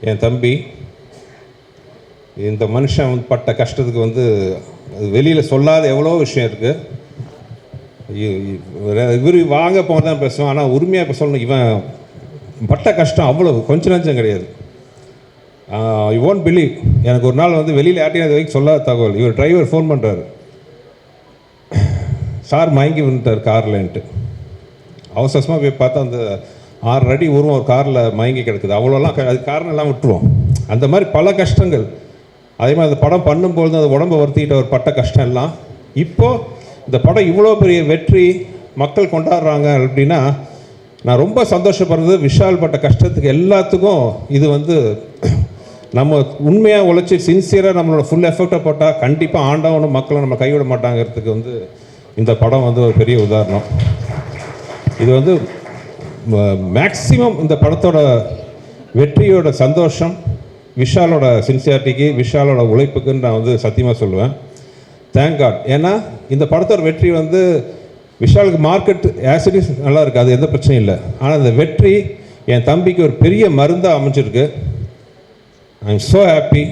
என் தம்பி. இந்த மனுஷன் வந்து பட்ட கஷ்டத்துக்கு வந்து வெளியில் சொல்லாத எவ்வளோ விஷயம் இருக்குது. இவர் வாங்க போக தான் பேசுவோம், ஆனால் உரிமையாக இப்போ சொல்லணும். இவன் பட்ட கஷ்டம் அவ்வளோ கொஞ்சம் நஞ்சம் கிடையாது. You won't believe. எனக்கு ஒரு நாள் வந்து வெளியில் யார்ட்டையும் அது வரைக்கும் சொல்லாத தகவல். இவர் டிரைவர் ஃபோன் பண்ணுறாரு, சார் மயங்கி வந்துட்டார் கார்லன்ட்டு. அவசரமாக போய் பார்த்தா அந்த 6 அடி உருவம் ஒரு காரில் மயங்கி கிடக்குது. அவ்வளோலாம் அது காரணம் எல்லாம் விட்டுருவோம். அந்த மாதிரி பல கஷ்டங்கள். அதே மாதிரி அந்த படம் பண்ணும்போது அந்த உடம்பை வருத்திக்கிட்ட ஒரு பட்ட கஷ்டம் எல்லாம் இப்போது இந்த படம் இவ்வளோ பெரிய வெற்றி மக்கள் கொண்டாடுறாங்க அப்படின்னா நான் ரொம்ப சந்தோஷப்படுறது. விஷால் பட்ட கஷ்டத்துக்கு எல்லாத்துக்கும் இது வந்து நம்ம உண்மையாக உழைச்சி சின்சியராக நம்மளோட ஃபுல் எஃபெக்டை போட்டால் கண்டிப்பாக ஆண்டவனும் மக்களும் நம்ம கைவிட மாட்டாங்கிறதுக்கு வந்து இந்த படம் வந்து ஒரு பெரிய உதாரணம். இது வந்து மேக்சிமம் இந்த படத்தோட வெற்றியோட சந்தோஷம் விஷாலோட சின்சியாரிட்டிக்கு, விஷாலோட உழைப்புக்குன்னு நான் வந்து சத்தியமாக சொல்லுவேன். Thank God. ஏன்னா இந்த படத்தோட வெற்றி வந்து விஷாலுக்கு மார்க்கெட் ஆசிடிஸ் நல்லா இருக்குது, அது எந்த பிரச்சனையும் இல்லை. ஆனால் இந்த வெற்றி என் தம்பிக்கு ஒரு பெரிய மருந்தாக அமைஞ்சிருக்கு. I am so happy.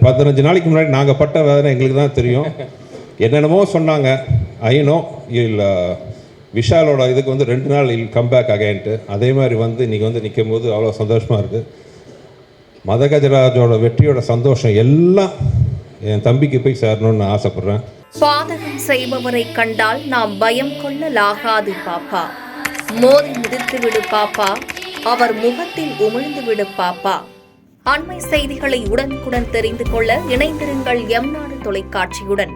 15 நாளைக்கு முன்னாடி நாங்கள் பட்ட வேதனை எங்களுக்கு தான் தெரியும். என்னென்னமோ சொன்னாங்க. ஐநோ இல்லை விஷாலோட இதுக்கு வந்து 2 நாள் கம்பேக் அகைன்ட்டு. அதே மாதிரி வந்து இன்றைக்கி வந்து நிற்கும் போது அவ்வளோ சந்தோஷமாக இருக்குது. மதகஜராஜோட வெற்றியோட சந்தோஷம் எல்லாம் என் தம்பிக்கு போய் சேரணும்னு ஆசைப்பட்றேன். பாதகம் செய்பவரை கண்டால் நாம் பயம் கொள்ளலாகாது பாப்பா. மோதி மிதித்து விடு பாப்பா, அவர் முகத்தில் உமிழ்ந்து விடு பாப்பா. அண்மை செய்திகளை உடனுக்குடன் தெரிந்து கொள்ள இணைந்திருங்கள் எம் நாடு தொலைக்காட்சியுடன்.